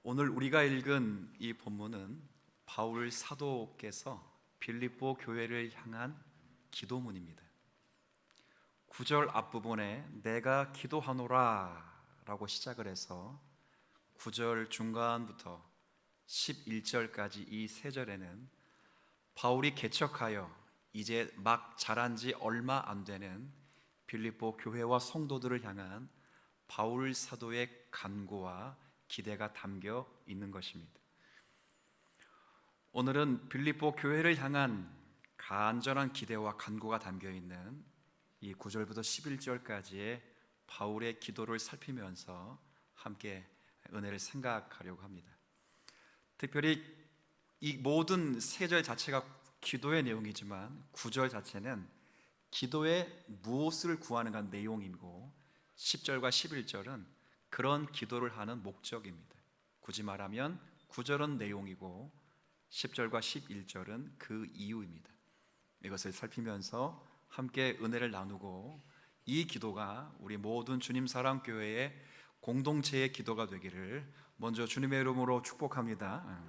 오늘 우리가 읽은 이 본문은 바울 사도께서 빌립보 교회를 향한 기도문입니다. 9절 앞부분에 내가 기도하노라 라고 시작을 해서 9절 중간부터 11절까지 이 세 절에는 바울이 개척하여 이제 막 자란 지 얼마 안 되는 빌립보 교회와 성도들을 향한 바울 사도의 간구와 기대가 담겨 있는 것입니다. 오늘은 빌립보 교회를 향한 간절한 기대와 간구가 담겨 있는 이 9절부터 11절까지의 바울의 기도를 살피면서 함께 은혜를 생각하려고 합니다. 특별히 이 모든 세 절 자체가 기도의 내용이지만 9절 자체는 기도에 무엇을 구하는가 내용이고 10절과 11절은 그런 기도를 하는 목적입니다. 굳이 말하면 9절은 내용이고 10절과 11절은 그 이유입니다. 이것을 살피면서 함께 은혜를 나누고 이 기도가 우리 모든 주님 사랑 교회의 공동체의 기도가 되기를 먼저 주님의 이름으로 축복합니다.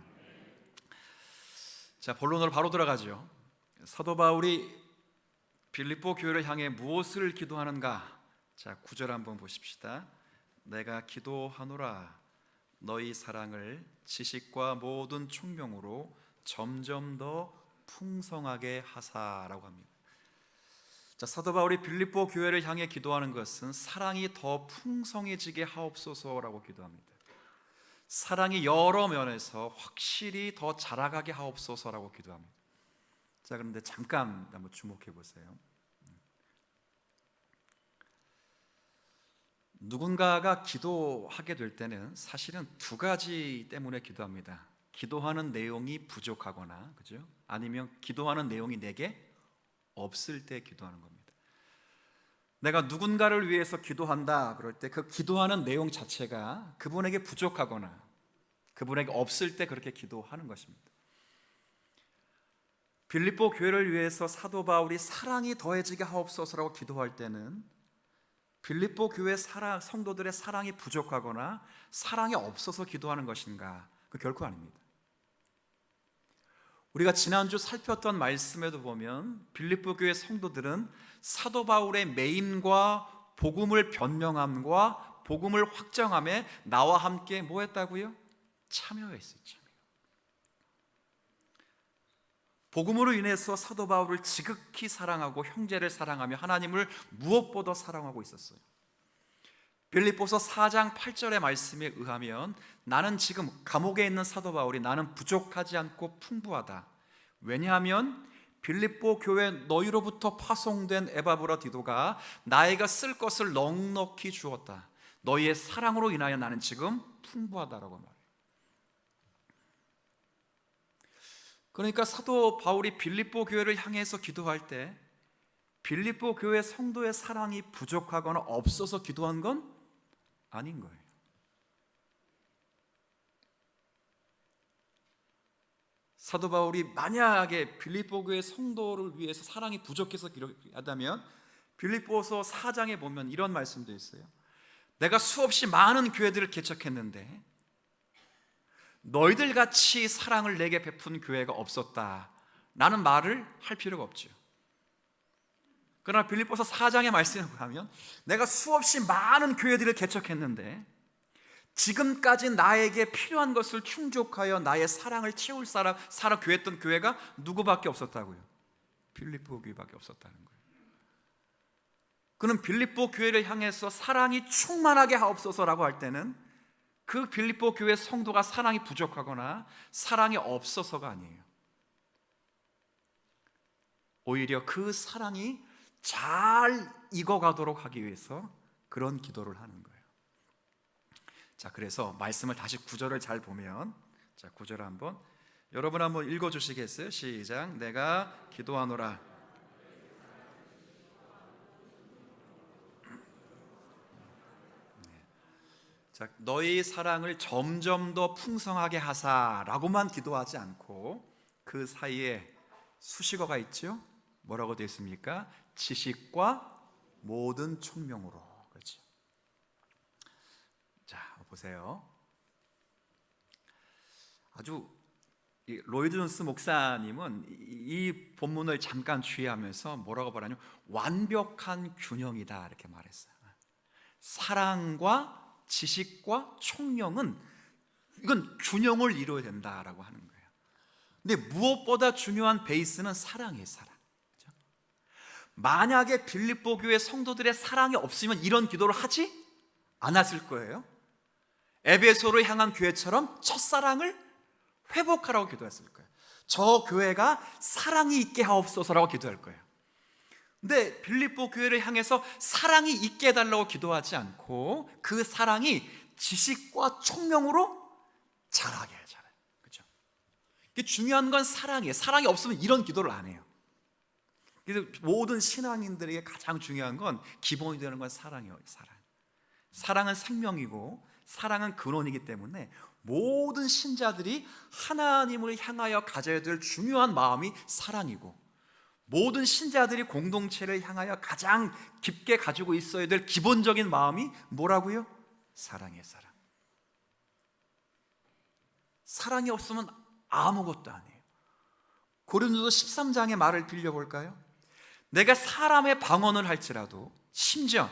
자, 본론으로 바로 들어가죠. 사도 바울이 빌립보 교회를 향해 무엇을 기도하는가? 자, 9절 한번 보십시다. 내가 기도하노라 너희 사랑을 지식과 모든 총명으로 점점 더 풍성하게 하사라고 합니다. 자, 사도 바울이 빌립보 교회를 향해 기도하는 것은 사랑이 더 풍성해지게 하옵소서라고 기도합니다. 사랑이 여러 면에서 확실히 더 자라가게 하옵소서라고 기도합니다. 자, 그런데 잠깐 한번 주목해 보세요. 누군가가 기도하게 될 때는 사실은 두 가지 때문에 기도합니다. 기도하는 내용이 부족하거나, 그죠? 아니면 기도하는 내용이 내게 없을 때 기도하는 겁니다. 내가 누군가를 위해서 기도한다 그럴 때 그 기도하는 내용 자체가 그분에게 부족하거나 그분에게 없을 때 그렇게 기도하는 것입니다. 빌립보 교회를 위해서 사도 바울이 사랑이 더해지게 하옵소서라고 기도할 때는 빌립보 교회 성도들의 사랑이 부족하거나 사랑이 없어서 기도하는 것인가? 그 결코 아닙니다. 우리가 지난주 살폈던 말씀에도 보면 빌립보 교회 성도들은 사도 바울의 매임과 복음을 변명함과 복음을 확정함에 나와 함께 뭐 했다고요? 참여했었죠. 복음으로 인해서 사도 바울을 지극히 사랑하고 형제를 사랑하며 하나님을 무엇보다 사랑하고 있었어요. 빌립보서 4장 8절의 말씀에 의하면 나는 지금 감옥에 있는 사도 바울이 나는 부족하지 않고 풍부하다. 왜냐하면 빌립보 교회 너희로부터 파송된 에바브라 디도가 나에게 쓸 것을 넉넉히 주었다. 너희의 사랑으로 인하여 나는 지금 풍부하다라고 말해요. 그러니까 사도 바울이 빌립보 교회를 향해서 기도할 때 빌립보 교회 성도의 사랑이 부족하거나 없어서 기도한 건 아닌 거예요. 사도 바울이 만약에 빌립보 교회 성도를 위해서 사랑이 부족해서 기도하다면 빌립보서 4장에 보면 이런 말씀도 있어요. 내가 수없이 많은 교회들을 개척했는데 너희들 같이 사랑을 내게 베푼 교회가 없었다 라는 말을 할 필요가 없죠. 그러나 빌립보서 4장의 말씀에 보면 내가 수없이 많은 교회들을 개척했는데 지금까지 나에게 필요한 것을 충족하여 나의 사랑을 채울 사람 교회했던 교회가 누구밖에 없었다고요? 빌립보 교회밖에 없었다는 거예요. 그는 빌립보 교회를 향해서 사랑이 충만하게 하옵소서라고 할 때는 그 빌립보 교회 성도가 사랑이 부족하거나 사랑이 없어서가 아니에요. 오히려 그 사랑이 잘 익어가도록 하기 위해서 그런 기도를 하는 거예요. 자, 그래서 말씀을 다시 9절을 잘 보면, 자, 9절 한번 여러분 한번 읽어주시겠어요? 시작. 내가 기도하노라 자, 너희 사랑을 점점 더 풍성하게 하사라고만 기도하지 않고 그 사이에 수식어가 있죠? 뭐라고 되어 있습니까? 지식과 모든 총명으로. 그렇죠. 자, 보세요. 아주 로이드 존스 목사님은 이 본문을 잠깐 주의하면서 뭐라고 말하냐면 완벽한 균형이다 이렇게 말했어요. 사랑과 지식과 총명은 이건 균형을 이루어야 된다라고 하는 거예요. 근데 무엇보다 중요한 베이스는 사랑이에요. 사랑. 그렇죠? 만약에 빌립보 교회 성도들의 사랑이 없으면 이런 기도를 하지 않았을 거예요. 에베소를 향한 교회처럼 첫사랑을 회복하라고 기도했을 거예요. 저 교회가 사랑이 있게 하옵소서라고 기도할 거예요. 근데 빌립보 교회를 향해서 사랑이 있게 해달라고 기도하지 않고 그 사랑이 지식과 총명으로 자라게 해요. 그렇죠? 중요한 건 사랑이에요. 사랑이 없으면 이런 기도를 안 해요. 그래서 모든 신앙인들에게 가장 중요한 건 기본이 되는 건 사랑이에요. 사랑은 생명이고 사랑은 근원이기 때문에 모든 신자들이 하나님을 향하여 가져야 될 중요한 마음이 사랑이고, 모든 신자들이 공동체를 향하여 가장 깊게 가지고 있어야 될 기본적인 마음이 뭐라고요? 사랑이에요. 사랑이 없으면 아무것도 아니에요. 고린도서 13장의 말을 빌려볼까요? 내가 사람의 방언을 할지라도, 심지어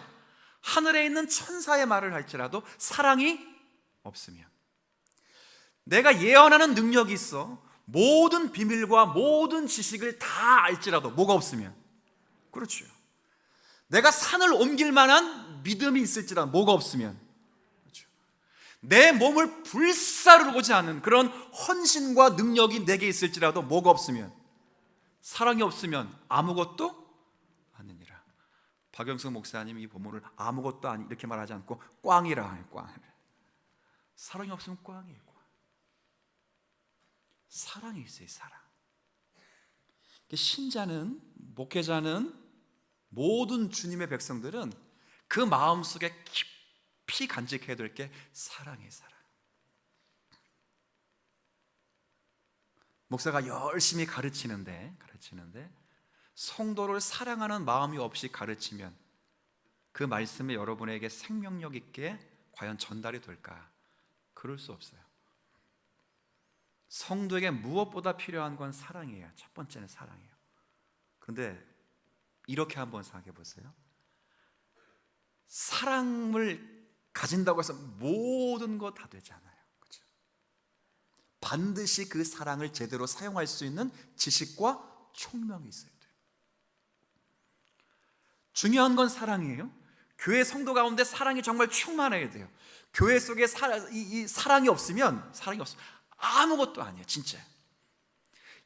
하늘에 있는 천사의 말을 할지라도 사랑이 없으면, 내가 예언하는 능력이 있어 모든 비밀과 모든 지식을 다 알지라도 뭐가 없으면, 그렇죠, 내가 산을 옮길 만한 믿음이 있을지라도 뭐가 없으면, 그렇죠, 내 몸을 불사르고자 하는 그런 헌신과 능력이 내게 있을지라도 뭐가 없으면, 사랑이 없으면 아무것도 아니니라. 박영석 목사님이 이 본문을 아무것도 아니 이렇게 말하지 않고 꽝이라 해요. 꽝. 사랑이 없으면 꽝이에요. 사랑이 있어요. 사랑. 신자는, 목회자는, 모든 주님의 백성들은 그 마음속에 깊이 간직해야 될 게 사랑이에요. 사랑. 목사가 열심히 가르치는데 성도를 사랑하는 마음이 없이 가르치면 그 말씀이 여러분에게 생명력 있게 과연 전달이 될까? 그럴 수 없어요. 성도에게 무엇보다 필요한 건 사랑이에요. 첫 번째는 사랑이에요. 그런데 이렇게 한번 생각해 보세요. 사랑을 가진다고 해서 모든 거 다 되지 않아요. 그렇죠? 반드시 그 사랑을 제대로 사용할 수 있는 지식과 총명이 있어야 돼요. 중요한 건 사랑이에요. 교회 성도 가운데 사랑이 정말 충만해야 돼요. 교회 속에 이 사랑이 없으면 아무것도 아니에요. 진짜.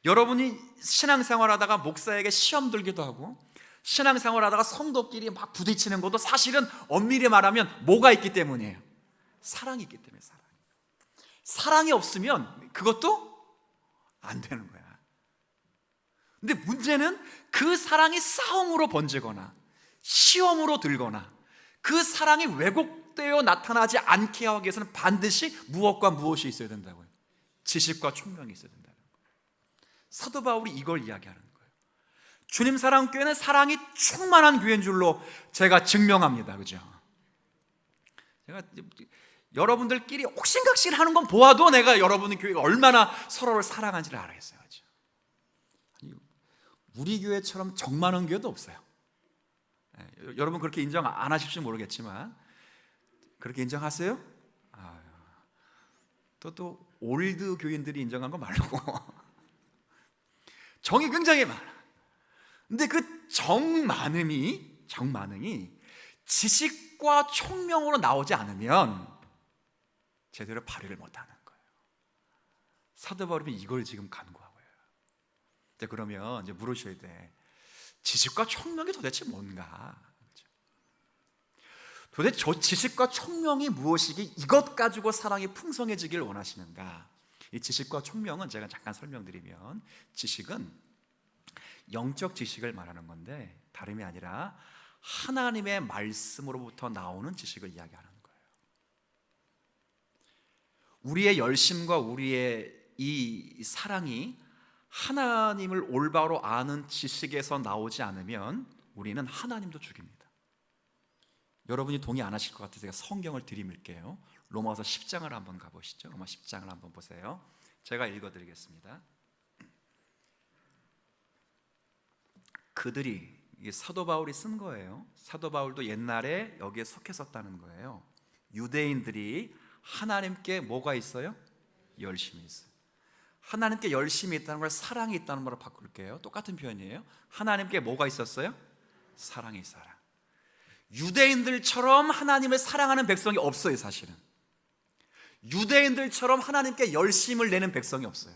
여러분이 신앙생활하다가 목사에게 시험 들기도 하고 신앙생활하다가 성도끼리 막 부딪히는 것도 사실은 엄밀히 말하면 뭐가 있기 때문이에요? 사랑이 있기 때문에. 사랑이 없으면 그것도 안 되는 거야. 근데 문제는 그 사랑이 싸움으로 번지거나 시험으로 들거나 그 사랑이 왜곡되어 나타나지 않게 하기 위해서는 반드시 무엇과 무엇이 있어야 된다고요? 지식과 총명이 있어야 된다는 거예요. 사도 바울이 이걸 이야기하는 거예요. 주님 사랑교회는 사랑이 충만한 교회인 줄로 제가 증명합니다. 그죠? 제가 여러분들끼리 옥신각신 하는 건 보아도 내가 여러분의 교회가 얼마나 서로를 사랑하는지를 알아겠어요. 그죠? 아니, 우리 교회처럼 정 많은 교회도 없어요. 여러분 그렇게 인정 안 하실지 모르겠지만 그렇게 인정하세요? 또 올드 교인들이 인정한 거 말고 정이 굉장히 많아. 근데 그 정많음이 지식과 총명으로 나오지 않으면 제대로 발휘를 못하는 거예요. 사도 바울이 이걸 지금 간구하고 있어요. 그러면 이제 물으셔야 돼. 지식과 총명이 도대체 뭔가? 도대체 저 지식과 총명이 무엇이기 이것 가지고 사랑이 풍성해지길 원하시는가? 이 지식과 총명은 제가 잠깐 설명드리면, 지식은 영적 지식을 말하는 건데 다름이 아니라 하나님의 말씀으로부터 나오는 지식을 이야기하는 거예요. 우리의 열심과 우리의 이 사랑이 하나님을 올바로 아는 지식에서 나오지 않으면 우리는 하나님도 죽입니다. 여러분이 동의 안 하실 것 같아서 제가 성경을 들이밀게요. 로마서 10장을 한번 가보시죠. 로마 10장을 한번 보세요. 제가 읽어드리겠습니다. 그들이, 이게 사도 바울이 쓴 거예요. 사도 바울도 옛날에 여기에 속했었다는 거예요. 유대인들이 하나님께 뭐가 있어요? 열심이 있어요. 하나님께 열심이 있다는 걸 사랑이 있다는 말로 바꿀게요. 똑같은 표현이에요. 하나님께 뭐가 있었어요? 사랑이 있어라. 유대인들처럼 하나님을 사랑하는 백성이 없어요. 사실은 유대인들처럼 하나님께 열심을 내는 백성이 없어요.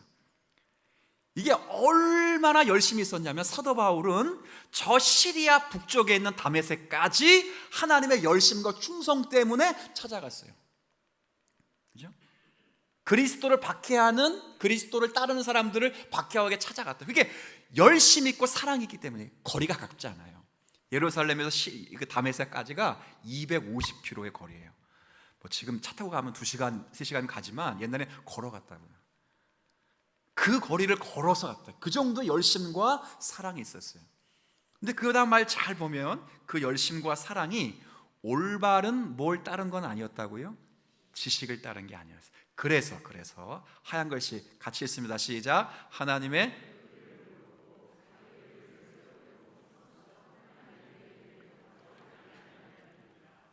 이게 얼마나 열심히 있었냐면, 사도 바울은 저 시리아 북쪽에 있는 다메섹까지 하나님의 열심과 충성 때문에 찾아갔어요. 그죠? 그리스도를 박해하는, 그리스도를 따르는 사람들을 박해하게 찾아갔다. 그게 열심 있고 사랑이 있기 때문에. 거리가 가깝지 않아요. 예루살렘에서 그 다메섹까지가 250km의 거리예요. 뭐 지금 차 타고 가면 2시간, 3시간 가지만 옛날에 걸어갔다고요. 그 거리를 걸어서 갔다. 그 정도의 열심과 사랑이 있었어요. 근데 그 다음 말 잘 보면 그 열심과 사랑이 올바른 뭘 따른 건 아니었다고요? 지식을 따른 게 아니었어요. 그래서 하얀 글씨 같이 읽습니다. 시작. 하나님의,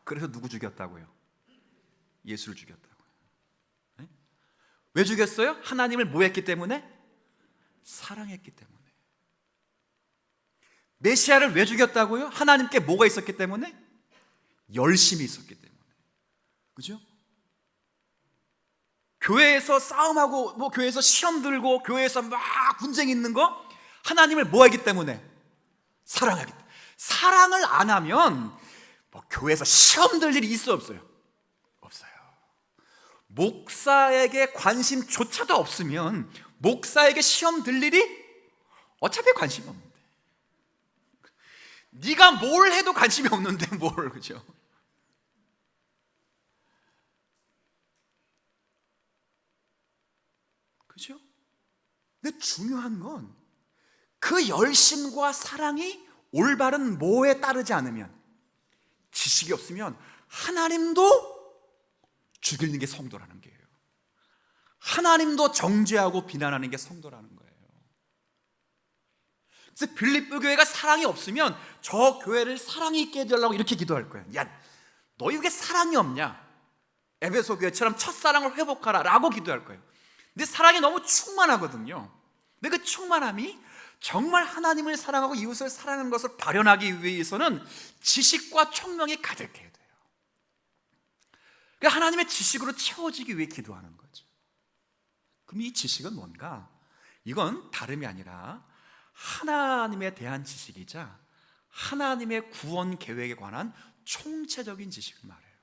그래서 누구 죽였다고요? 예수를 죽였다고요. 네? 왜 죽였어요? 하나님을 뭐 했기 때문에? 사랑했기 때문에. 메시아를 왜 죽였다고요? 하나님께 뭐가 있었기 때문에? 열심이 있었기 때문에. 그죠? 교회에서 싸움하고, 뭐 교회에서 시험 들고, 교회에서 막 분쟁 있는 거, 하나님을 뭐 하기 때문에? 사랑하기 때문에. 사랑을 안 하면 뭐 교회에서 시험 들 일이 있어 없어요? 없어요. 목사에게 관심조차도 없으면 목사에게 시험 들 일이 어차피 관심이 없는데, 네가 뭘 해도 관심이 없는데 뭘, 그죠? 그죠? 근데 중요한 건 그 열심과 사랑이 올바른 뭐에 따르지 않으면, 지식이 없으면 하나님도 죽이는 게 성도라는 거예요. 하나님도 정죄하고 비난하는 게 성도라는 거예요. 그래서 빌립보 교회가 사랑이 없으면 저 교회를 사랑이 있게 해달라고 이렇게 기도할 거예요. 야, 너희 왜 사랑이 없냐? 에베소 교회처럼 첫사랑을 회복하라 라고 기도할 거예요. 근데 사랑이 너무 충만하거든요. 근데 그 충만함이 정말 하나님을 사랑하고 이웃을 사랑하는 것을 발현하기 위해서는 지식과 총명이 가득해야 돼요. 그러니까 하나님의 지식으로 채워지기 위해 기도하는 거죠. 그럼 이 지식은 뭔가? 이건 다름이 아니라 하나님에 대한 지식이자 하나님의 구원 계획에 관한 총체적인 지식을 말해요.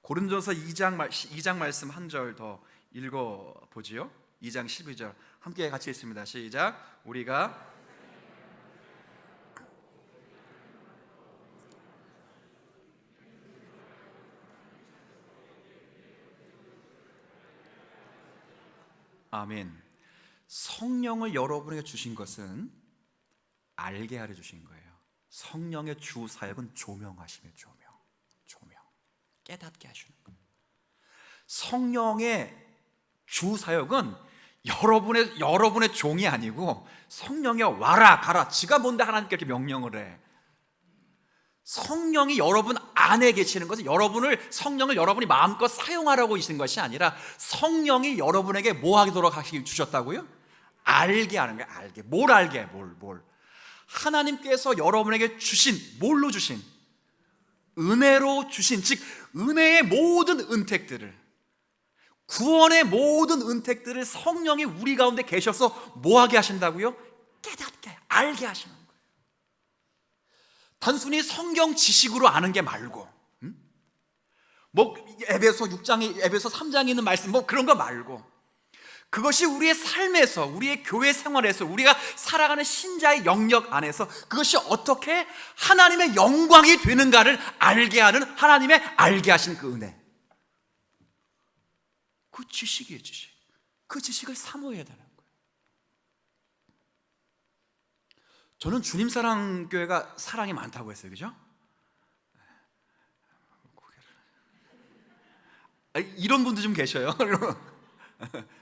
고린도서 2장 말씀 한 절 더 읽어보지요. 2장 12절 함께 같이 읽습니다. 시작. 우리가 아멘. 성령을 여러분에게 주신 것은 알게 하려 주신 거예요. 성령의 주 사역은 조명하심의 조명. 깨닫게 하시는 거예요. 성령의 주 사역은 여러분의 종이 아니고 성령이 와라 가라, 지가 뭔데 하나님께 이렇게 명령을 해. 성령이 여러분 안에 계시는 것은 성령을 여러분이 마음껏 사용하라고 하신 것이 아니라 성령이 여러분에게 뭐 하도록 주셨다고요? 알게 하는 거예요. 알게. 뭘 알게? 뭘 하나님께서 여러분에게 주신, 뭘로 주신? 은혜로 주신, 즉 은혜의 모든 은택들을, 구원의 모든 은택들을 성령이 우리 가운데 계셔서 뭐하게 하신다고요? 깨닫게, 알게 하시는 거예요. 단순히 성경 지식으로 아는 게 말고, 뭐 에베소 3장에 있는 말씀 뭐 그런 거 말고, 그것이 우리의 삶에서, 우리의 교회 생활에서, 우리가 살아가는 신자의 영역 안에서 그것이 어떻게 하나님의 영광이 되는가를 알게 하는, 하나님의 알게 하신 그 은혜, 그 지식이에요. 지식. 그 지식을 사모해야 되는 거예요. 저는 주님사랑교회가 사랑이 많다고 했어요. 그죠? 이런 분도 좀 계셔요.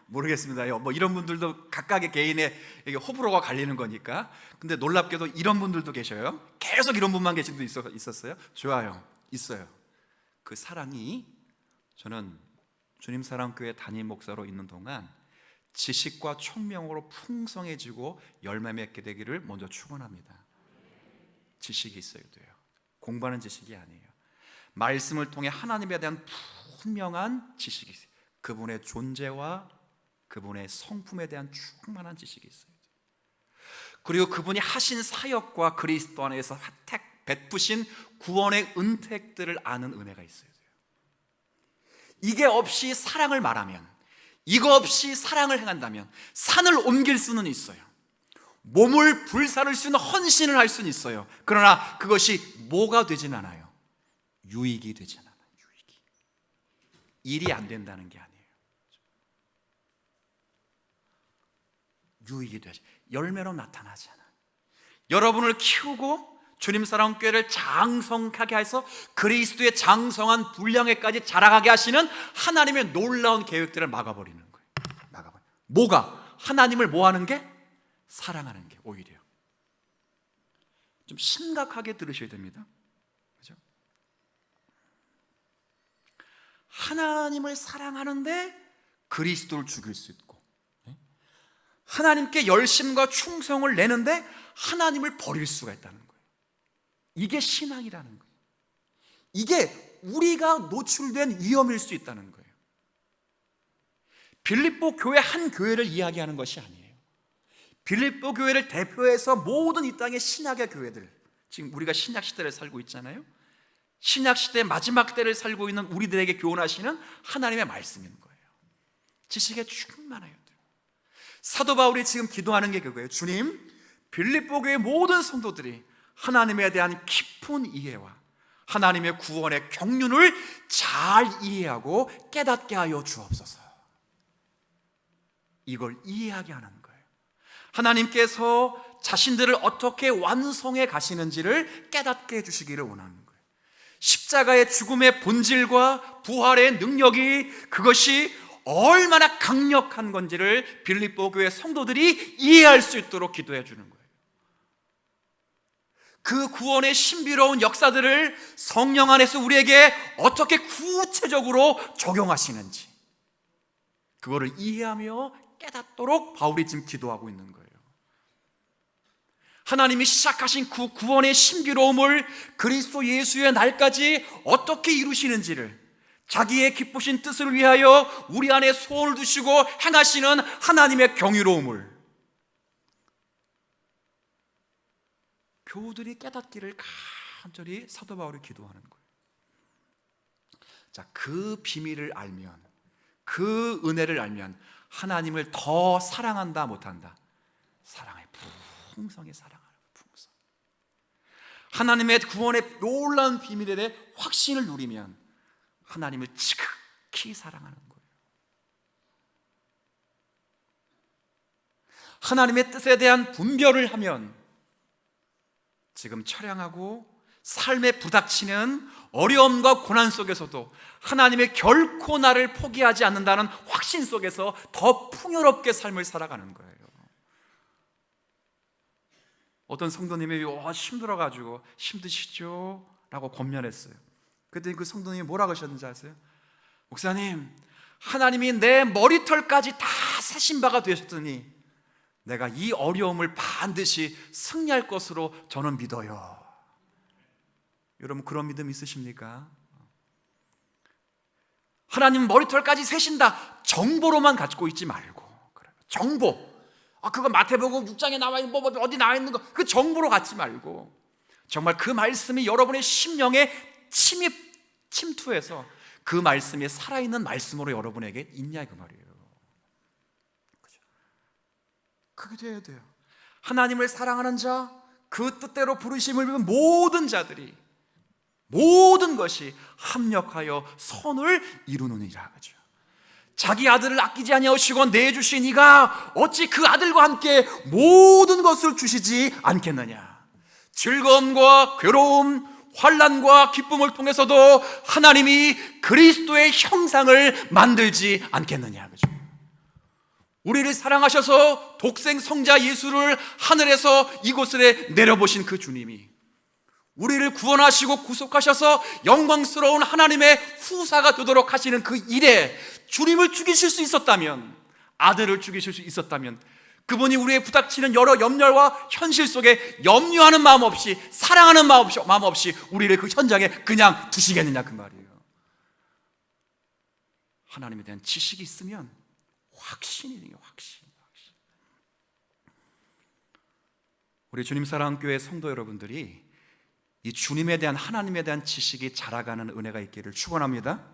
모르겠습니다. 뭐 이런 분들도 각각의 개인의 이게 호불호가 갈리는 거니까. 근데 놀랍게도 이런 분들도 계셔요. 계속 이런 분만 계신 분도 있었어요. 좋아요. 있어요. 그 사랑이, 저는 주님 사랑교회 담임 목사로 있는 동안 지식과 총명으로 풍성해지고 열매 맺게 되기를 먼저 축원합니다. 지식이 있어야 돼요. 공부하는 지식이 아니에요. 말씀을 통해 하나님에 대한 분명한 지식이 있어요. 그분의 존재와 그분의 성품에 대한 충만한 지식이 있어요. 그리고 그분이 하신 사역과 그리스도 안에서 혜택 베푸신 구원의 은택들을 아는 은혜가 있어야 돼요. 이게 없이 사랑을 말하면, 이거 없이 사랑을 행한다면 산을 옮길 수는 있어요. 몸을 불사를 수 있는 헌신을 할 수는 있어요. 그러나 그것이 뭐가 되진 않아요. 유익이 되진 않아요. 유익이. 일이 안 된다는 게 아니에요. 유익이 되지, 열매로 나타나지 않아요. 여러분을 키우고 주님 사랑교회를 장성하게 해서 그리스도의 장성한 분량에까지 자라가게 하시는 하나님의 놀라운 계획들을 막아버리는 거예요. 막아버려. 뭐가? 하나님을 뭐하는 게? 사랑하는 게. 오히려 좀 심각하게 들으셔야 됩니다. 그죠? 하나님을 사랑하는데 그리스도를 죽일 수 있고, 하나님께 열심과 충성을 내는데 하나님을 버릴 수가 있다는 거예요. 이게 신앙이라는 거예요. 이게 우리가 노출된 위험일 수 있다는 거예요. 빌립보 교회 한 교회를 이야기하는 것이 아니에요. 빌립보 교회를 대표해서 모든 이 땅의 신약의 교회들, 지금 우리가 신약 시대를 살고 있잖아요. 신약 시대의 마지막 때를 살고 있는 우리들에게 교훈하시는 하나님의 말씀인 거예요. 지식에 충만해야 돼요. 사도 바울이 지금 기도하는 게 그거예요. 주님, 빌립보 교회 모든 성도들이 하나님에 대한 깊은 이해와 하나님의 구원의 경륜을 잘 이해하고 깨닫게 하여 주옵소서. 이걸 이해하게 하는 거예요. 하나님께서 자신들을 어떻게 완성해 가시는지를 깨닫게 해주시기를 원하는 거예요. 십자가의 죽음의 본질과 부활의 능력이, 그것이 얼마나 강력한 건지를 빌립보 교회 성도들이 이해할 수 있도록 기도해 주는 거예요. 그 구원의 신비로운 역사들을 성령 안에서 우리에게 어떻게 구체적으로 적용하시는지, 그거를 이해하며 깨닫도록 바울이 지금 기도하고 있는 거예요. 하나님이 시작하신 그 구원의 신비로움을 그리스도 예수의 날까지 어떻게 이루시는지를, 자기의 기쁘신 뜻을 위하여 우리 안에 소원을 두시고 행하시는 하나님의 경이로움을 교우들이 깨닫기를 간절히 사도 바울이 기도하는 거예요. 자, 그 비밀을 알면, 그 은혜를 알면 하나님을 더 사랑한다 못한다? 사랑해. 풍성히 사랑하는 풍성. 하나님의 구원의 놀라운 비밀에 대해 확신을 누리면 하나님을 지극히 사랑하는 거예요. 하나님의 뜻에 대한 분별을 하면 지금 처량하고 삶에 부닥치는 어려움과 고난 속에서도 하나님의 결코 나를 포기하지 않는다는 확신 속에서 더 풍요롭게 삶을 살아가는 거예요. 어떤 성도님이 힘들어가지고 힘드시죠? 라고 권면했어요. 그랬더니 그 성도님이 뭐라고 하셨는지 아세요? 목사님, 하나님이 내 머리털까지 다 세신 바가 되셨더니 내가 이 어려움을 반드시 승리할 것으로 저는 믿어요. 여러분, 그런 믿음 있으십니까? 하나님 머리털까지 세신다 정보로만 가지고 있지 말고, 정보, 그거 마태복음 6장에 나와 있는 뭐 어디 나와 있는 거, 그 정보로 갖지 말고 정말 그 말씀이 여러분의 심령에 침투해서 그 말씀이 살아있는 말씀으로 여러분에게 있냐, 그 말이에요. 그죠? 그게 돼야 돼요. 하나님을 사랑하는 자, 그 뜻대로 부르심을 입은 모든 자들이, 모든 것이 합력하여 선을 이루느니라. 그죠? 자기 아들을 아끼지 아니하시고 내주신 이가 어찌 그 아들과 함께 모든 것을 주시지 않겠느냐. 즐거움과 괴로움, 환난과 기쁨을 통해서도 하나님이 그리스도의 형상을 만들지 않겠느냐. 그죠? 우리를 사랑하셔서 독생 성자 예수를 하늘에서 이곳에 내려보신 그 주님이 우리를 구원하시고 구속하셔서 영광스러운 하나님의 후사가 되도록 하시는 그 일에 주님을 죽이실 수 있었다면, 아들을 죽이실 수 있었다면, 그분이 우리의 부닥치는 여러 염려와 현실 속에 염려하는 마음 없이, 사랑하는 마음 없이 우리를 그 현장에 그냥 두시겠느냐 그 말이에요. 하나님에 대한 지식이 있으면 확신이에요. 확신. 우리 주님 사랑교회 성도 여러분들이 이 주님에 대한, 하나님에 대한 지식이 자라가는 은혜가 있기를 축원합니다.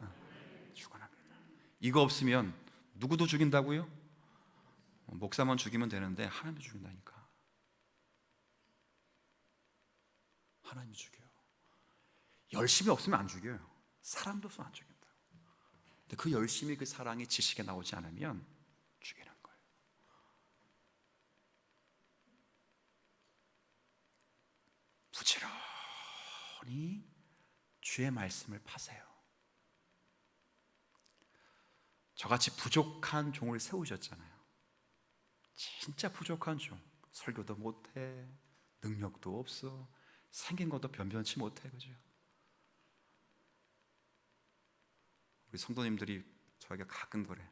축원합니다. 이거 없으면 누구도 죽인다고요? 목사만 죽이면 되는데 하나님도 죽인다니까. 하나님이 죽여요. 열심이 없으면 안 죽여요. 사랑도 없으면 안 죽인다. 근데 그 열심이, 그 사랑이 지식에 나오지 않으면 죽이는 거예요. 부지런히 주의 말씀을 파세요. 저같이 부족한 종을 세우셨잖아요. 진짜 부족한 종, 설교도 못해, 능력도 없어, 생긴 것도 변변치 못해, 그죠? 우리 성도님들이 저에게 가끔 그래,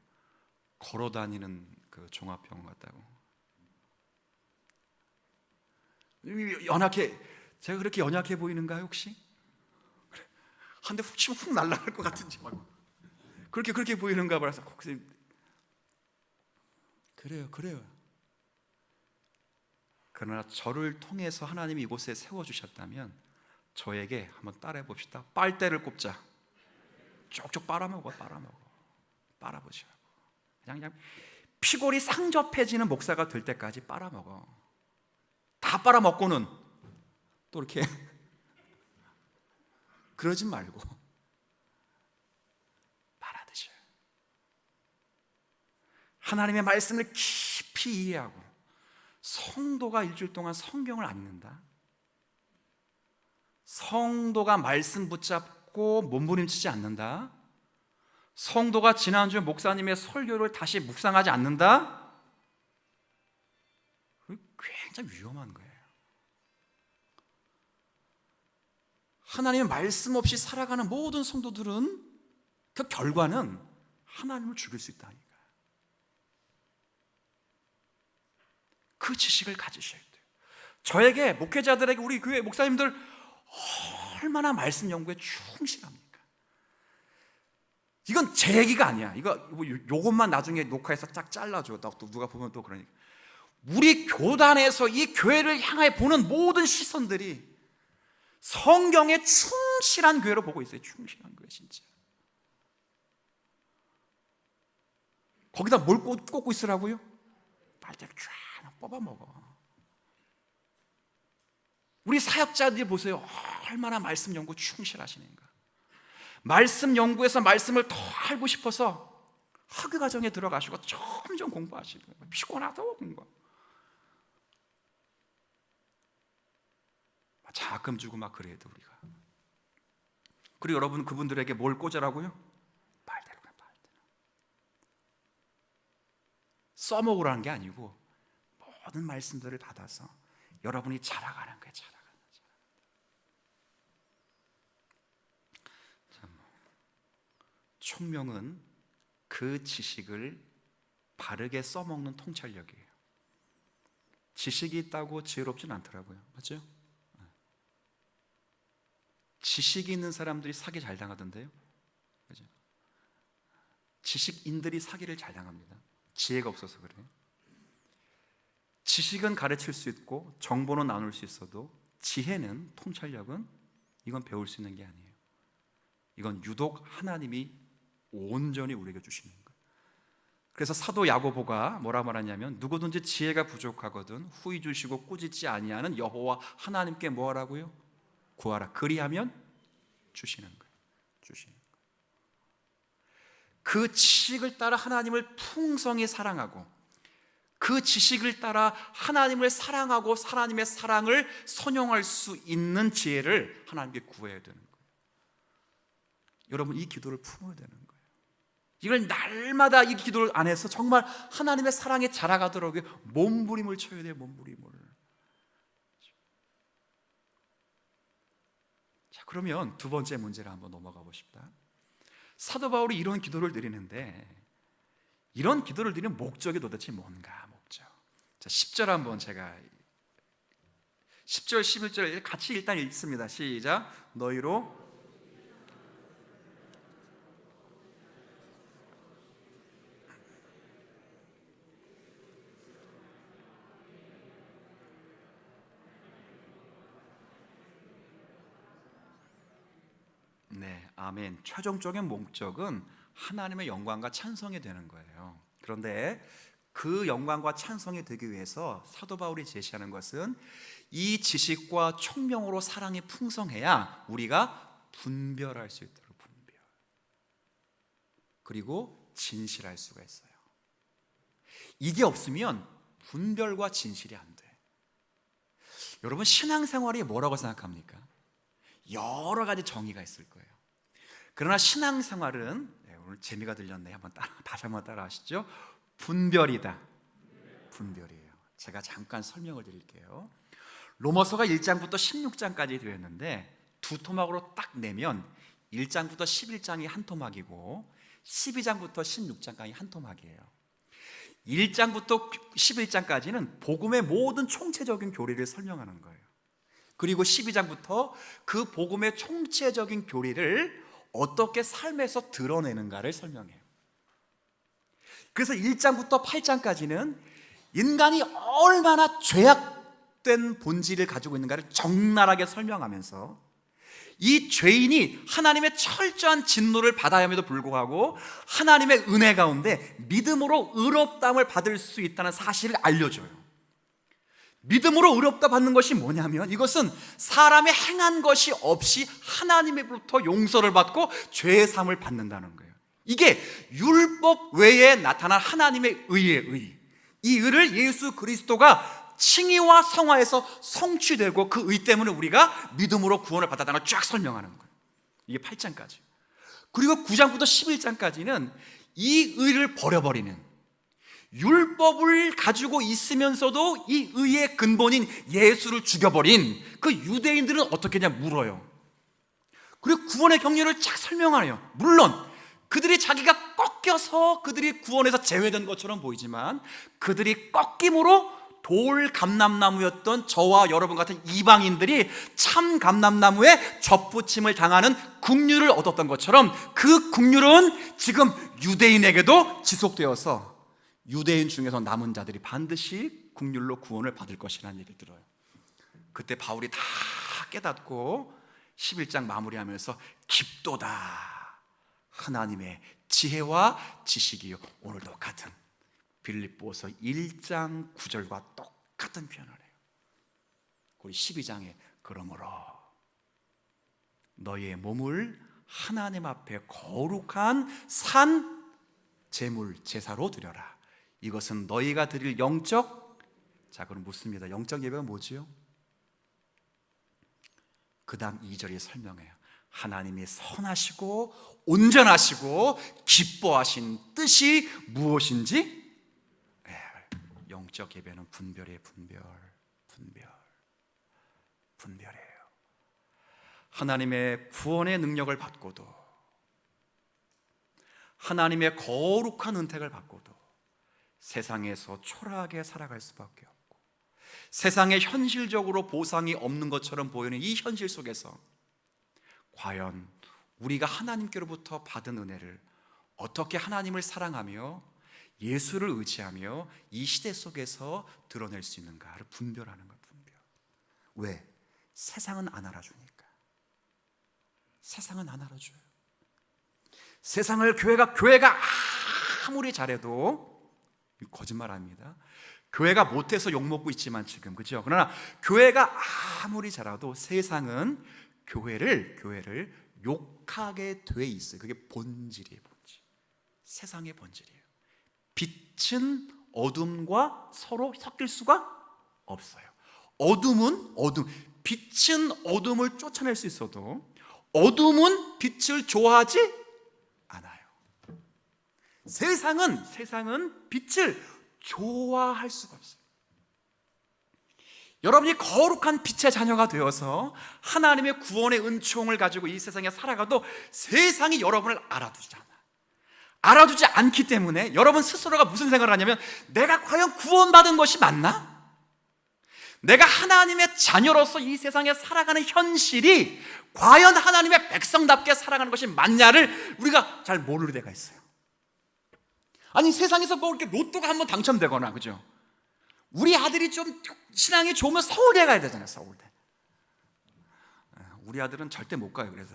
걸어다니는 그 종합병원 같다고. 연약해, 제가 그렇게 연약해 보이는가요 혹시? 한 대 훅 치면 훅 날아갈 것 같은지 막 그렇게 보이는가 봐서 그래요. 그러나 저를 통해서 하나님이 이곳에 세워주셨다면 저에게 한번 따라해 봅시다. 빨대를 꼽자. 쪽쪽 빨아보시라고. 그냥 피골이 상접해지는 목사가 될 때까지 빨아먹어. 다 빨아먹고는 또 이렇게 그러지 말고 빨아드셔요. 하나님의 말씀을 깊이 이해하고, 성도가 일주일 동안 성경을 안 읽는다, 성도가 말씀 붙잡고 몸부림치지 않는다, 성도가 지난주 목사님의 설교를 다시 묵상하지 않는다, 굉장히 위험한 거예요. 하나님의 말씀 없이 살아가는 모든 성도들은 그 결과는 하나님을 죽일 수 있다니까. 그 지식을 가지셔야 돼요. 저에게, 목회자들에게, 우리 교회 목사님들 얼마나 말씀 연구에 충실합니까? 이건 제 얘기가 아니야. 요것만 나중에 녹화해서 쫙 잘라줘. 또 누가 보면 또 그러니까. 우리 교단에서 이 교회를 향해 보는 모든 시선들이 성경에 충실한 교회로 보고 있어요. 충실한 교회 진짜. 거기다 뭘 꽂고 있으라고요? 빨대를 쫙 뽑아먹어. 우리 사역자들이 보세요. 얼마나 말씀 연구 충실하시는가. 말씀 연구에서 말씀을 더 알고 싶어서 학위 과정에 들어가시고 점점 공부하시는 거예요. 피곤하다고 공부. 자금 주고 막 그래야 돼 우리가. 그리고 여러분, 그분들에게 뭘 꽂으라고요? 빨대로. 써먹으라는 게 아니고 모든 말씀들을 받아서 여러분이 자라가는 거예요. 총명은 그 지식을 바르게 써먹는 통찰력이에요. 지식이 있다고 지혜롭진 않더라고요. 맞죠? 지식이 있는 사람들이 사기 잘 당하던데요. 그죠? 지식인들이 사기를 잘 당합니다. 지혜가 없어서 그래요. 지식은 가르칠 수 있고 정보는 나눌 수 있어도 지혜는, 통찰력은, 이건 배울 수 있는 게 아니에요. 이건 유독 하나님이 온전히 우리에게 주시는 거예요. 그래서 사도 야고보가 뭐라 말하냐면, 누구든지 지혜가 부족하거든 후히 주시고 꾸짖지 아니하는 여호와 하나님께 뭐 하라고요? 구하라. 그리하면 주시는 거예요. 그 지식을 따라 하나님을 풍성히 사랑하고, 그 지식을 따라 하나님을 사랑하고 하나님의 사랑을 선용할 수 있는 지혜를 하나님께 구해야 되는 거예요. 여러분, 이 기도를 품어야 되는 거예요. 이걸 날마다 이 기도 안에서 정말 하나님의 사랑에 자라가도록 몸부림을 쳐야 돼요. 몸부림을. 자, 그러면 두 번째 문제를 한번 넘어가 보십시다. 사도 바울이 이런 기도를 드리는데 이런 기도를 드리는 목적이 도대체 뭔가? 목적. 자, 10절 한번 제가 10절 11절 같이 일단 읽습니다. 시작. 너희로 네, 아멘. 최종적인 목적은 하나님의 영광과 찬송이 되는 거예요. 그런데 그 영광과 찬송이 되기 위해서 사도 바울이 제시하는 것은 이 지식과 총명으로 사랑이 풍성해야 우리가 분별할 수 있도록 분별, 그리고 진실할 수가 있어요. 이게 없으면 분별과 진실이 안 돼. 여러분, 신앙생활이 뭐라고 생각합니까? 여러 가지 정의가 있을 거예요. 그러나 신앙생활은, 오늘 재미가 들렸네, 다시 한번 따라 하시죠. 분별이다. 분별이에요. 제가 잠깐 설명을 드릴게요. 로마서가 1장부터 16장까지 되었는데 두 토막으로 딱 내면 1장부터 11장이 한 토막이고 12장부터 16장까지 한 토막이에요. 1장부터 11장까지는 복음의 모든 총체적인 교리를 설명하는 거예요. 그리고 12장부터 그 복음의 총체적인 교리를 어떻게 삶에서 드러내는가를 설명해요. 그래서 1장부터 8장까지는 인간이 얼마나 죄악된 본질을 가지고 있는가를 적나라하게 설명하면서 이 죄인이 하나님의 철저한 진노를 받아야 함에도 불구하고 하나님의 은혜 가운데 믿음으로 의롭다함을 받을 수 있다는 사실을 알려줘요. 믿음으로 의롭다 받는 것이 뭐냐면 이것은 사람이 행한 것이 없이 하나님으로부터 용서를 받고 죄의 사함을 받는다는 거예요. 이게 율법 외에 나타난 하나님의 의의 의, 이 의를 예수 그리스도가 칭의와 성화에서 성취되고 그 의 때문에 우리가 믿음으로 구원을 받았다는 걸 쫙 설명하는 거예요. 이게 8장까지. 그리고 9장부터 11장까지는 이 의를 버려버리는, 율법을 가지고 있으면서도 이 의의 근본인 예수를 죽여버린 그 유대인들은 어떻게 하냐 물어요. 그리고 구원의 경륜을 쫙 설명하네요. 물론 그들이 자기가 꺾여서 그들이 구원에서 제외된 것처럼 보이지만 그들이 꺾임으로 돌 감람나무였던 저와 여러분 같은 이방인들이 참 감람나무에 접붙임을 당하는 긍휼을 얻었던 것처럼 그 긍휼은 지금 유대인에게도 지속되어서 유대인 중에서 남은 자들이 반드시 긍휼로 구원을 받을 것이라는 얘기를 들어요. 그때 바울이 다 깨닫고 11장 마무리하면서 깊도다 하나님의 지혜와 지식이요, 오늘도 같은 빌립보서 1장 9절과 똑같은 표현을 해요. 우리 12장에 그러므로 너희의 몸을 하나님 앞에 거룩한 산 제물 제사로 드려라. 이것은 너희가 드릴 영적, 자 그럼 묻습니다. 영적 예배가 뭐지요? 그 다음 2절이 설명해요. 하나님이 선하시고 온전하시고 기뻐하신 뜻이 무엇인지. 영적 예배는 분별이에요. 분별이에요. 하나님의 구원의 능력을 받고도, 하나님의 거룩한 은택을 받고도 세상에서 초라하게 살아갈 수밖에 없고, 세상에 현실적으로 보상이 없는 것처럼 보이는 이 현실 속에서 과연 우리가 하나님께로부터 받은 은혜를 어떻게 하나님을 사랑하며 예수를 의지하며 이 시대 속에서 드러낼 수 있는가를 분별하는 거예요. 분별. 왜? 세상은 안 알아주니까. 세상은 안 알아줘요. 세상을 교회가 아무리 잘해도 거짓말합니다. 교회가 못해서 욕먹고 있지만 지금, 그죠? 그러나 교회가 아무리 잘해도 세상은 교회를 욕하게 돼 있어요. 그게 본질이에요. 본질. 세상의 본질이에요. 빛은 어둠과 서로 섞일 수가 없어요. 어둠은 어둠, 빛은 어둠을 쫓아낼 수 있어도 어둠은 빛을 좋아하지 않아요. 세상은 빛을 좋아할 수가 없어요. 여러분이 거룩한 빛의 자녀가 되어서 하나님의 구원의 은총을 가지고 이 세상에 살아가도 세상이 여러분을 알아주지 않기 때문에 여러분 스스로가 무슨 생각을 하냐면, 내가 과연 구원받은 것이 맞나? 내가 하나님의 자녀로서 이 세상에 살아가는 현실이 과연 하나님의 백성답게 살아가는 것이 맞냐를 우리가 잘 모를 때가 있어요. 아니, 세상에서 뭐 이렇게 로또가 한번 당첨되거나, 그죠? 우리 아들이 좀 신앙이 좋으면 서울대 가야 되잖아요. 서울대. 우리 아들은 절대 못 가요. 그래서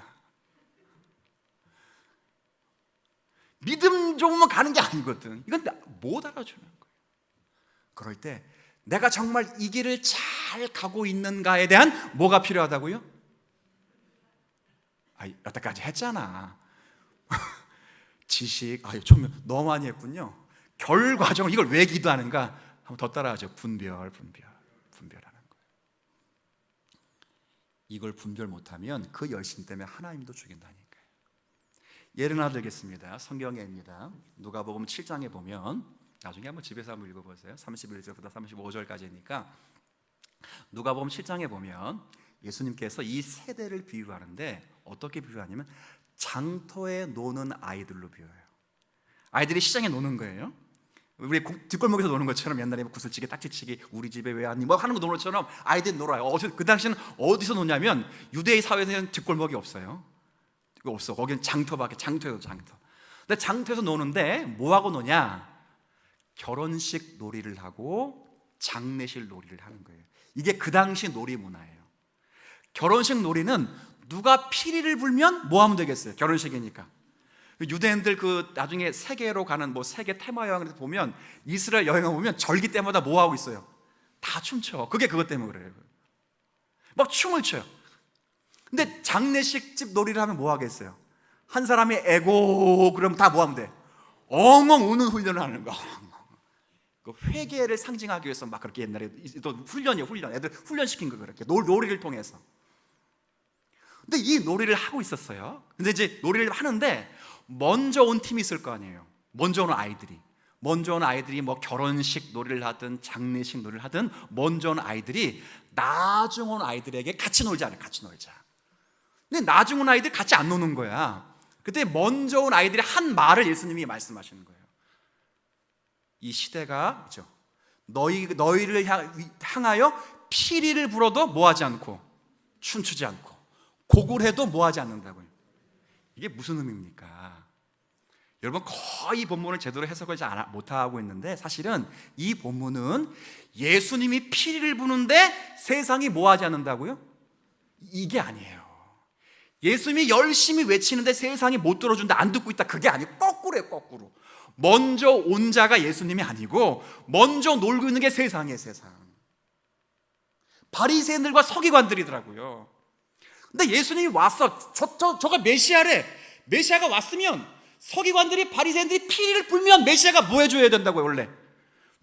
믿음 좋으면 가는 게 아니거든. 이건 못 알아주는 거예요. 그럴 때 내가 정말 이 길을 잘 가고 있는가에 대한 뭐가 필요하다고요? 여태까지 했잖아. 지식, 좀 너무 많이 했군요. 결과적으로 이걸 왜 기도하는가? 한번 더 따라하죠. 분별하는 거예요. 이걸 분별 못하면 그 열심 때문에 하나님도 죽인다니까요. 예를 하나 들겠습니다. 성경에입니다. 누가복음 7장에 보면, 나중에 한번 집에서 한번 읽어보세요. 31절부터 35절까지니까 누가복음 7장에 보면 예수님께서 이 세대를 비유하는데, 어떻게 비유하냐면 장터에 노는 아이들로 비유해요. 아이들이 시장에 노는 거예요. 우리 뒷골목에서 노는 것처럼, 옛날에 구슬치기, 딱지치기, 우리 집에 왜 왔니? 뭐 하는 거 노는 것처럼 아이들이 놀아요. 그 당시에는 어디서 노냐면, 유대의 사회에서는 뒷골목이 없어요. 이거 없어. 거기는 장터에서 장터. 근데 장터에서 노는데 뭐하고 노냐? 결혼식 놀이를 하고 장례식 놀이를 하는 거예요. 이게 그 당시 놀이 문화예요. 결혼식 놀이는 누가 피리를 불면 뭐 하면 되겠어요? 결혼식이니까. 유대인들 나중에 세계로 가는 세계 테마 여행을 보면, 이스라엘 여행을 보면 절기 때마다 뭐 하고 있어요? 다 춤춰. 그게 그것 때문에 그래요. 막 춤을 춰요. 근데 장례식 집 놀이를 하면 뭐 하겠어요? 한 사람이 애고 그러면 다 뭐 하면 돼? 엉엉 우는 훈련을 하는 거. 그 회개를 상징하기 위해서 막 그렇게 옛날에 또 훈련이에요. 애들 훈련시킨 거, 그렇게 놀이를 통해서. 근데 이 놀이를 하고 있었어요. 근데 이제 놀이를 하는데 먼저 온 팀이 있을 거 아니에요. 먼저 온 아이들이 뭐 결혼식 놀이를 하든 장례식 놀이를 하든, 먼저 온 아이들이 나중 온 아이들에게 같이 놀자. 근데 나중 온 아이들이 같이 안 노는 거야. 그때 먼저 온 아이들이 한 말을 예수님이 말씀하시는 거예요. 이 시대가, 그렇죠? 너희를 향하여 피리를 불어도 뭐하지 않고, 춤추지 않고, 곡을 해도 뭐하지 않는다고요. 이게 무슨 의미입니까? 여러분, 거의 본문을 제대로 해석을 잘 못하고 있는데, 사실은 이 본문은 예수님이 피리를 부는데 세상이 뭐하지 않는다고요? 이게 아니에요. 예수님이 열심히 외치는데 세상이 못 들어준다, 안 듣고 있다, 그게 아니고 거꾸로예요. 거꾸로. 먼저 온 자가 예수님이 아니고 먼저 놀고 있는 게 세상이에요. 세상. 바리새인들과 서기관들이더라고요. 근데 예수님이 왔어. 저가 메시아래. 메시아가 왔으면 서기관들이, 바리새인들이 피리를 불면 메시아가 뭐 해줘야 된다고요? 원래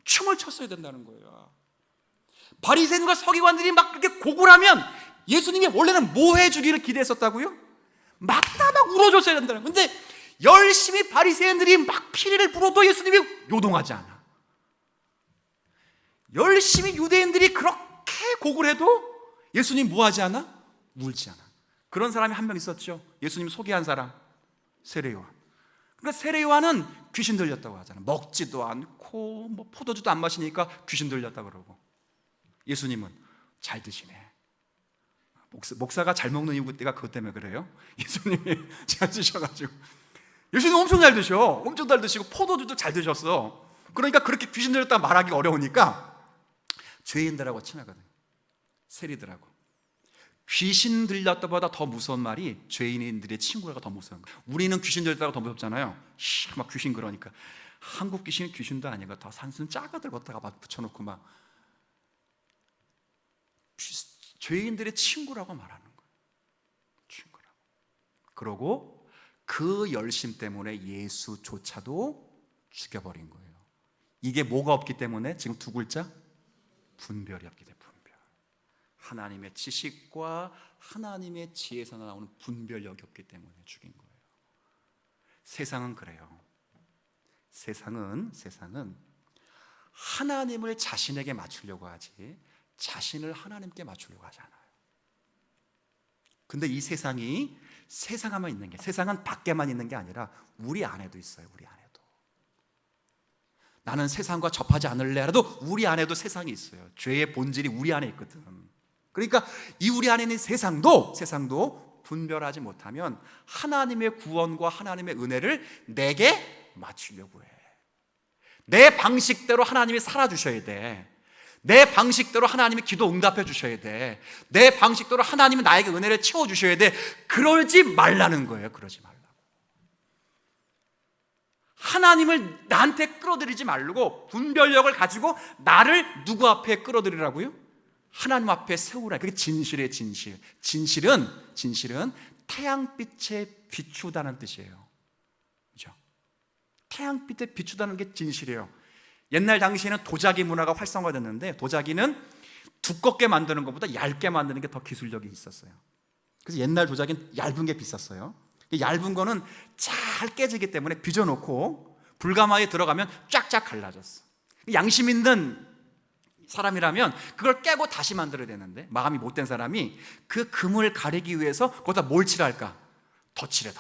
춤을 췄어야 된다는 거예요. 바리새인과 서기관들이 막 그렇게 곡을 하면 예수님이 원래는 뭐 해주기를 기대했었다고요? 맞다, 막 울어줬어야 된다는 거예요. 근데 열심히 바리새인들이 막 피리를 불어도 예수님이 요동하지 않아. 열심히 유대인들이 그렇게 곡을 해도 예수님 뭐 하지 않아? 울지 않아. 그런 사람이 한 명 있었죠. 예수님 소개한 사람, 세례요한. 그러니까 세례요한은 귀신 들렸다고 하잖아. 먹지도 않고 뭐 포도주도 안 마시니까 귀신 들렸다고 그러고, 예수님은 잘 드시네. 목사가 잘 먹는 이유가 그것 때문에 그래요. 예수님이 잘 드셔가지고. 예수님 엄청 잘 드셔. 엄청 잘 드시고 포도주도 잘 드셨어. 그러니까 그렇게 귀신 들렸다고 말하기 어려우니까 죄인들하고 친하거든. 세리들하고. 귀신 들렸다보다 더 무서운 말이 죄인들의 친구가 더 무서운 거야. 우리는 귀신 들렸다가 더 무섭잖아요. 막 귀신 그러니까. 한국 귀신은 귀신도 아니고 더 산순 작아들 갖다가 막 붙여놓고 막 죄인들의 친구라고 말하는 거예요. 친구라고. 그러고 그 열심 때문에 예수조차도 죽여버린 거예요. 이게 뭐가 없기 때문에? 지금 두 글자? 분별이 없기 때문에. 분별. 하나님의 지식과 하나님의 지혜에서 나오는 분별력이 없기 때문에 죽인 거예요. 세상은 그래요. 세상은 하나님을 자신에게 맞추려고 하지 자신을 하나님께 맞추려고 하지 않아요. 근데 이 세상이 세상에만 있는 게, 세상은 밖에만 있는 게 아니라 우리 안에도 있어요. 우리 안에도. 나는 세상과 접하지 않을래 라도 우리 안에도 세상이 있어요. 죄의 본질이 우리 안에 있거든. 그러니까 이 우리 안에 있는 세상도 분별하지 못하면 하나님의 구원과 하나님의 은혜를 내게 맞추려고 해. 내 방식대로 하나님이 살아주셔야 돼. 내 방식대로 하나님이 기도 응답해 주셔야 돼. 내 방식대로 하나님이 나에게 은혜를 채워주셔야 돼. 그러지 말라는 거예요. 그러지 말라고. 하나님을 나한테 끌어들이지 말고 분별력을 가지고 나를 누구 앞에 끌어들이라고요? 하나님 앞에 세우라. 그게 진실의 진실. 진실은 태양빛에 비추다는 뜻이에요. 그죠? 태양빛에 비추다는 게 진실이에요. 옛날 당시에는 도자기 문화가 활성화됐는데, 도자기는 두껍게 만드는 것보다 얇게 만드는 게 더 기술력이 있었어요. 그래서 옛날 도자기는 얇은 게 비쌌어요. 얇은 거는 잘 깨지기 때문에 빚어놓고 불가마에 들어가면 쫙쫙 갈라졌어. 양심 있는 사람이라면 그걸 깨고 다시 만들어야 되는데, 마음이 못된 사람이 그 금을 가리기 위해서 거기다 뭘 칠할까? 덧칠해.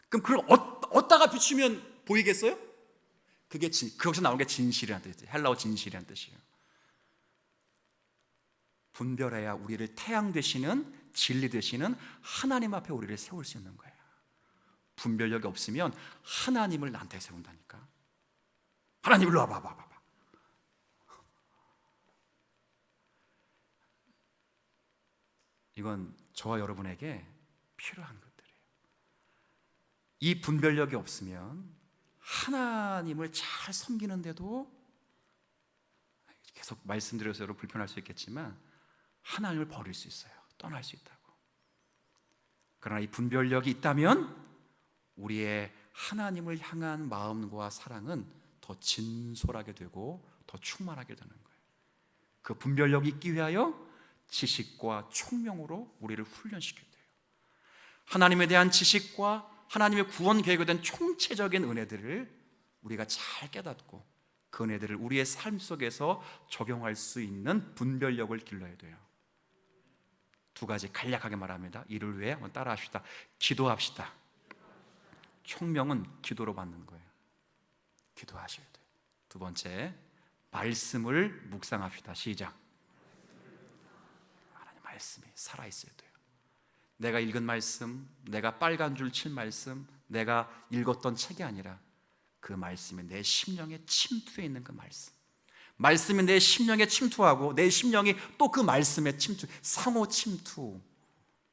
그럼 그걸 어디다가 비추면 보이겠어요? 그게 거기서 나온 게 진실이라는 뜻이에요. 헬라어 진실이라는 뜻이에요. 분별해야 우리를 태양 되시는, 진리 되시는 하나님 앞에 우리를 세울 수 있는 거예요. 분별력이 없으면 하나님을 나한테 세운다니까. 하나님 일로 와봐. 이건 저와 여러분에게 필요한 것들이에요. 이 분별력이 없으면 하나님을 잘 섬기는데도, 계속 말씀드려서 여러분 불편할 수 있겠지만, 하나님을 버릴 수 있어요. 떠날 수 있다고. 그러나 이 분별력이 있다면 우리의 하나님을 향한 마음과 사랑은 더 진솔하게 되고 더 충만하게 되는 거예요. 그 분별력이 있기 위하여 지식과 총명으로 우리를 훈련시켜야 돼요. 하나님에 대한 지식과 하나님의 구원 계획에 대한 총체적인 은혜들을 우리가 잘 깨닫고 그 은혜들을 우리의 삶 속에서 적용할 수 있는 분별력을 길러야 돼요. 두 가지 간략하게 말합니다. 이를 위해 한번 따라합시다. 기도합시다. 총명은 기도로 받는 거예요. 기도하셔야 돼요. 두 번째, 말씀을 묵상합시다. 시작. 하나님 말씀이 살아있어야 돼요. 내가 읽은 말씀, 내가 빨간 줄 칠 말씀, 내가 읽었던 책이 아니라 그 말씀이 내 심령에 침투해 있는 그 말씀이 내 심령에 침투하고 내 심령이 또 그 말씀에 침투, 상호 침투,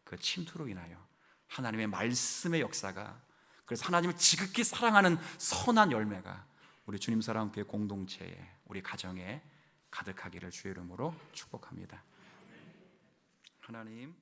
그 침투로 인하여 하나님의 말씀의 역사가, 그래서 하나님을 지극히 사랑하는 선한 열매가 우리 주님 사랑교회 공동체에, 우리 가정에 가득하기를 주의 이름으로 축복합니다. 하나님